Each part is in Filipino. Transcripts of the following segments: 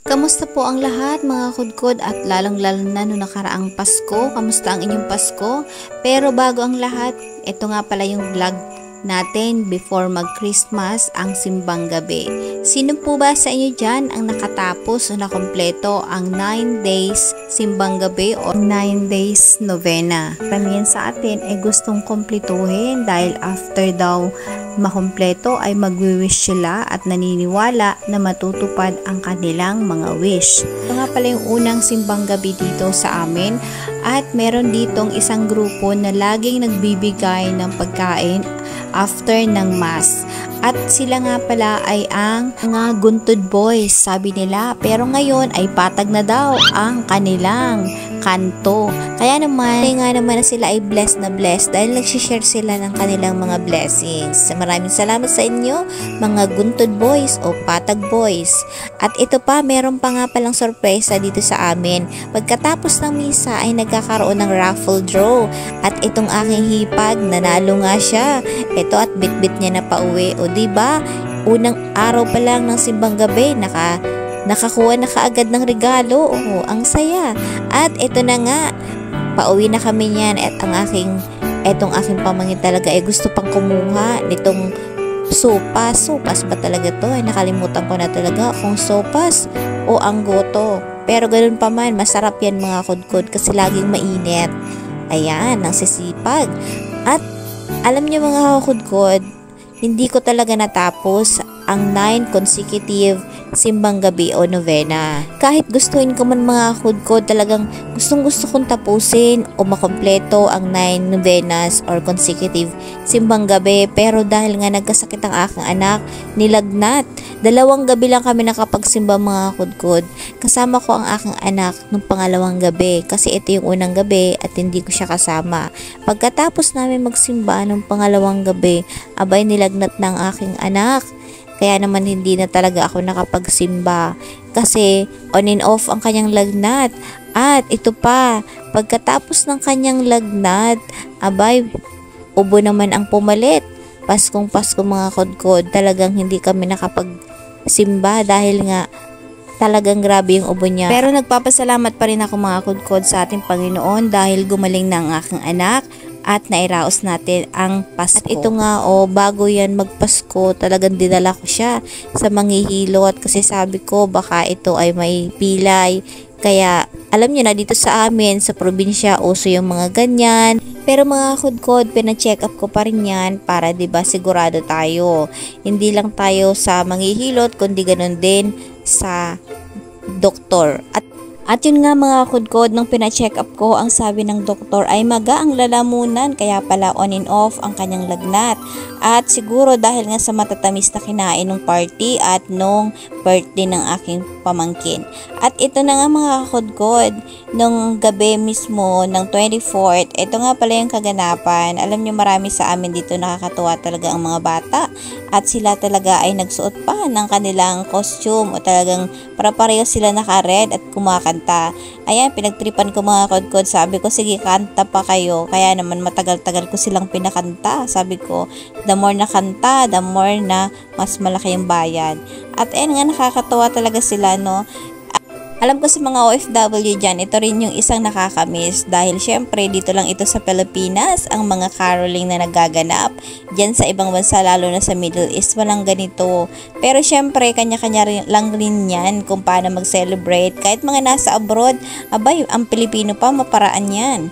Kamusta po ang lahat mga kudkod at lalong-lalo na no nakaraang Pasko? Kamusta ang inyong Pasko? Pero bago ang lahat, ito nga pala yung vlog natin before mag-Christmas, ang simbang gabi. Sino po ba sa inyo dyan ang nakatapos o nakompleto ang 9 days simbang gabi o 9 days novena? Karamihan sa atin ay gustong kompletuhin dahil after daw makompleto ay magwi-wish sila at naniniwala na matutupad ang kanilang mga wish. Ito nga pala yung unang simbang gabi dito sa amin at meron ditong isang grupo na laging nagbibigay ng pagkain after ng mass. At sila nga pala ay ang mga Guntod Boys, sabi nila. Pero ngayon ay patag na daw ang kanilang kanto. Kaya naman na sila ay blessed na blessed dahil nagsishare sila ng kanilang mga blessings. Maraming salamat sa inyo mga Guntod Boys o Patag Boys. At ito pa, meron pa nga palang sorpresa dito sa amin. Pagkatapos ng misa ay nagkakaroon ng raffle draw. At itong aking hipag, nanalo nga siya. Ito at bitbit niya na pauwi. O diba, unang araw pa lang ng simbang gabi, nakakuha na kaagad ng regalo. Oo, ang saya. At ito na nga, pauwi na kami niyan. At etong aking pamangkin talaga ay gusto pang kumuha nitong sopas. Sopas ba talaga to? Ay, nakalimutan ko na talaga kung sopas o anggoto. Pero ganun pa man, masarap yan mga kudkod kasi laging mainit. Ayan, ang sisipag. At alam niyo mga kudkod, hindi ko talaga natapos ang 9 consecutive simbang gabi o novena. Kahit gustuin ko man mga kudkod, talagang gustong-gusto kong tapusin o makompleto ang 9 novenas or consecutive simbang gabi. Pero dahil nga nagkasakit ang aking anak, nilagnat. 2 gabi lang kami nakapagsimba mga kudkod. Kasama ko ang aking anak nung pangalawang gabi kasi ito yung unang gabi at hindi ko siya kasama. Pagkatapos namin magsimba nung pangalawang gabi, abay nilagnat ng aking anak. Kaya naman hindi na talaga ako nakapagsimba kasi on and off ang kanyang lagnat. At ito pa, pagkatapos ng kanyang lagnat, abay, ubo naman ang pumalit. Paskong Pasko mga kudkod, talagang hindi kami nakapagsimba dahil nga talagang grabe yung ubo niya. Pero nagpapasalamat pa rin ako mga kudkod sa ating Panginoon dahil gumaling na ang aking anak at nairaos natin ang Pasko. At ito nga bago yan magpasko, talagang dinala ko siya sa manghihilot kasi sabi ko baka ito ay may pilay. Kaya alam niyo na dito sa amin sa probinsya uso yung mga ganyan. Pero mga kudkod, pina-check up ko pa rin yan para 'di ba sigurado tayo. Hindi lang tayo sa manghihilot kundi ganoon din sa doktor. At yun nga mga kudkod, nung pina-check up ko, ang sabi ng doktor ay maga ang lalamunan, kaya pala on and off ang kanyang lagnat. At siguro dahil nga sa matatamis na kinain nung party at nung birthday ng aking pamangkin. At ito na nga mga kudkod, nung gabi mismo ng 24th, ito nga pala yung kaganapan. Alam nyo marami sa amin dito nakakatuwa talaga ang mga bata. At sila talaga ay nagsuot pa ng kanilang costume o talagang para-pareho sila naka-red at kumakanta. Ayan, pinagtripan ko mga kudkod. Sabi ko, sige, kanta pa kayo. Kaya naman matagal-tagal ko silang pinakanta. Sabi ko, the more na kanta, the more na mas malaki yung bayad. At ayun nga, nakakatawa talaga sila, no? Alam ko sa mga OFW dyan, ito rin yung isang nakakamiss dahil syempre dito lang ito sa Pilipinas ang mga caroling na nagaganap. Dyan sa ibang bansa, lalo na sa Middle East, walang ganito. Pero syempre, kanya-kanya lang rin yan kung paano mag-celebrate. Kahit mga nasa abroad, abay, ang Pilipino pa, maparaan yan.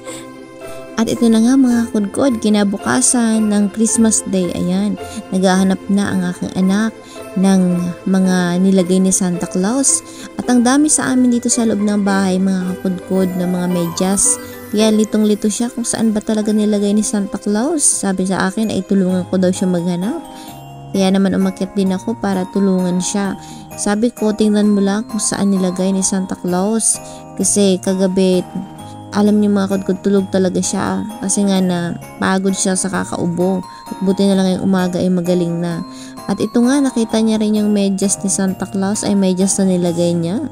At ito na nga mga kudkod, kinabukasan ng Christmas Day, ayan, naghahanap na ang aking anak ng mga nilagay ni Santa Claus. At ang dami sa amin dito sa loob ng bahay, mga kakudkod na mga medyas. Kaya litong-lito siya kung saan ba talaga nilagay ni Santa Claus. Sabi sa akin ay tulungan ko daw siya maghanap. Kaya naman umakyat din ako para tulungan siya. Sabi ko, tingnan mo lang kung saan nilagay ni Santa Claus. Kasi kagabi, alam niyo mga kudkod, tulog talaga siya. Kasi nga na pagod siya sa kakaubo. Buti na lang yung umaga ay magaling na. At ito nga, nakita niya rin yung medyas ni Santa Claus ay medyas na nilagay niya.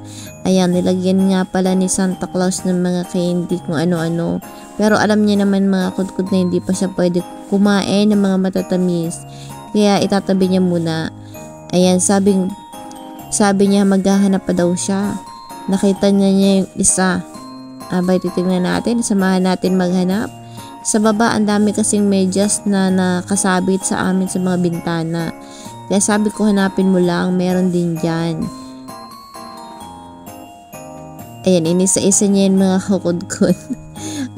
Ayan, nilagyan nga pala ni Santa Claus ng mga candy kung ano-ano. Pero alam niya naman mga kudkod na hindi pa siya pwede kumain ng mga matatamis. Kaya itatabi niya muna. Ayan, Sabi niya maghahanap pa daw siya. Nakita niya yung isa. Abay, titignan natin, samahan natin maghanap. Sa baba, ang dami kasing medyas na nakasabit sa amin sa mga bintana. Kaya sabi ko, hanapin mo lang, meron din dyan. Ayan, inisa-isa niya yung mga kukudkod.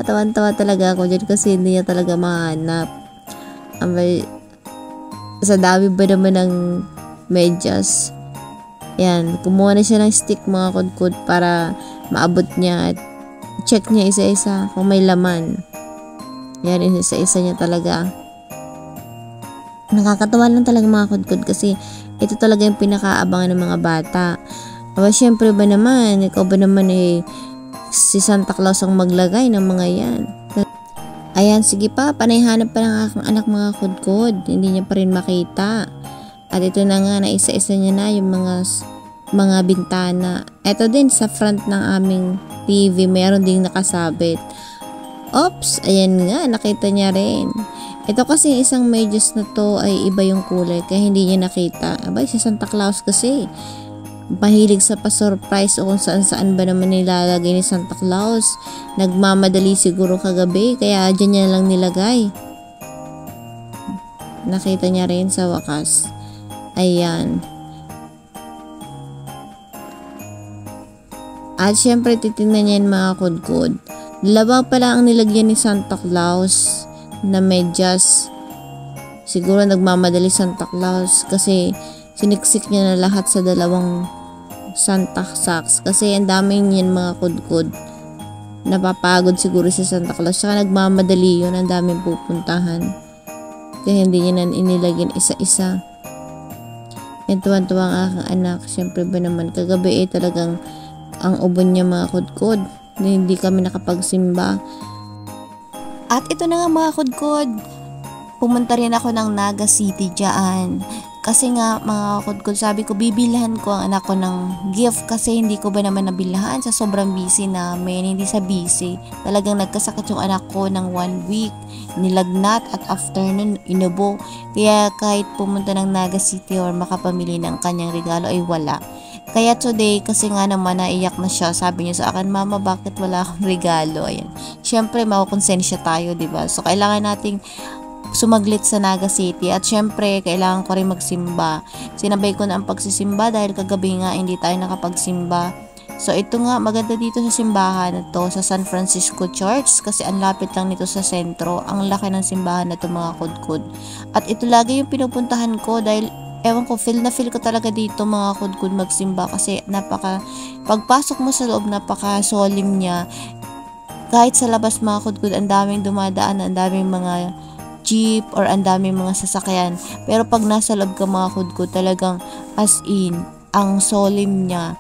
At tawan-tawa talaga ako dyan kasi hindi niya talaga mahanap. Abay, sa dami ba naman ng medyas? Yan, kumuha na siya ng stick mga kudkod para maabot niya at check niya isa-isa kung may laman. Yan, isa-isa niya talaga. Nakakatawa lang talaga mga kudkod kasi ito talaga yung pinakaabangan ng mga bata. Aba, syempre ba naman, ikaw ba naman si Santa Claus ang maglagay ng mga yan. Ayan, sige pa, panayhanap pa ng aking anak mga kudkod. Hindi niya pa rin makita. At ito na nga, naisa-isa niya na yung mga bintana. Ito din sa front ng aming TV, meron ding nakasabit. Oops, ayan nga, nakita niya rin. Ito kasi isang medyas na to ay iba yung kulay kaya hindi niya nakita. Abay, si Santa Claus kasi mahilig sa pa-surprise o kung saan-saan ba naman nilalagay ni Santa Claus. Nagmamadali siguro kagabi kaya dyan niya lang nilagay. Nakita niya rin sa wakas. Ayan. At syempre titingnan niya yung mga kudkod. Dalawa pala ang nilagyan ni Santa Claus na medyas. Siguro nagmamadali Santa Claus kasi siniksik niya na lahat sa dalawang Santa sacks kasi ang daming yan mga kudkod. Napapagod siguro si Santa Claus saka nagmamadali yun, ang daming pupuntahan kaya hindi niya na inilagyan isa-isa. Yan, tuwan-tuwa ang aking anak. Siyempre ba naman kagabi talagang ang ubon niya mga kudkod, hindi kami nakapagsimba. At ito na nga mga kudkod, pumunta rin ako ng Naga City dyan. Kasi nga mga kudkod, sabi ko bibilhan ko ang anak ko ng gift kasi hindi ko ba naman nabilhan sa sobrang busy namin. Hindi sa busy, talagang nagkasakit yung anak ko ng 1 week, nilagnat at after nun inubo. Kaya kahit pumunta ng Naga City or makapamili ng kanyang regalo ay wala. Kaya today, kasi nga naman naiyak na siya, sabi niya sa akin, Mama, bakit wala akong regalo? Ayan. Siyempre, makukonsensya tayo, diba? So, kailangan nating sumaglit sa Naga City at syempre kailangan ko rin magsimba. Sinabay ko na ang pagsisimba dahil kagabi nga hindi tayo nakapagsimba. So ito nga, maganda dito sa simbahan na to sa San Francisco Church kasi ang lapit lang nito sa sentro. Ang laki ng simbahan na to mga kudkod. At ito lagi yung pinupuntahan ko dahil ewan ko, feel ko talaga dito mga kudkod magsimba kasi pagpasok mo sa loob napaka solemn niya. Kahit sa labas mga kudkod ang daming dumadaan, ang daming mga jeep or ang daming mga sasakyan, pero pag nasa loob ka mga kudkod talagang as in ang solemn niya.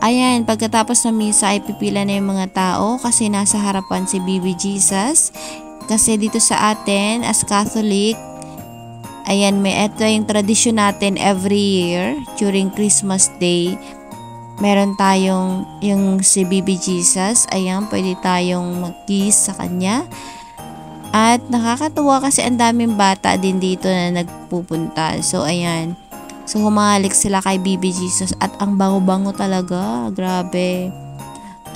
Ayan, pagkatapos ng misa ay pipila na yung mga tao kasi nasa harapan si Baby Jesus. Kasi dito sa atin as Catholic, ayan, ito yung tradisyon natin every year during Christmas Day. Meron tayong yung si Baby Jesus, ayan, pwede tayong mag-kiss sa kanya. At nakakatuwa kasi ang daming bata din dito na nagpupunta. So, ayan. So, humalik sila kay Baby Jesus at ang bango-bango talaga. Grabe.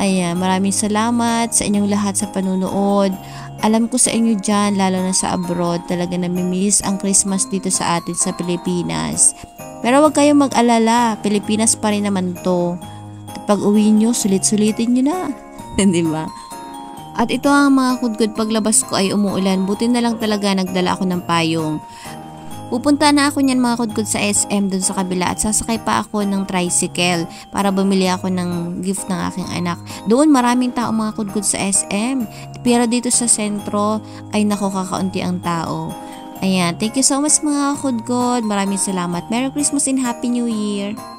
Ayan, maraming salamat sa inyong lahat sa panunood. Alam ko sa inyo dyan, lalo na sa abroad, talaga namimiss ang Christmas dito sa atin sa Pilipinas. Pero huwag kayong mag-alala, Pilipinas pa rin naman to. At pag uwi nyo, sulit-sulitin nyo na. Diba? At ito ang mga kudkod, paglabas ko ay umuulan. Buti na lang talaga nagdala ako ng payong. Pupunta na ako niyan mga kudkod sa SM dun sa kabila at sasakay pa ako ng tricycle para bumili ako ng gift ng aking anak. Doon maraming tao mga kudkod sa SM. Pero dito sa sentro ay nako kakaunti ang tao. Ayan, thank you so much mga kudkod. Maraming salamat. Merry Christmas and Happy New Year!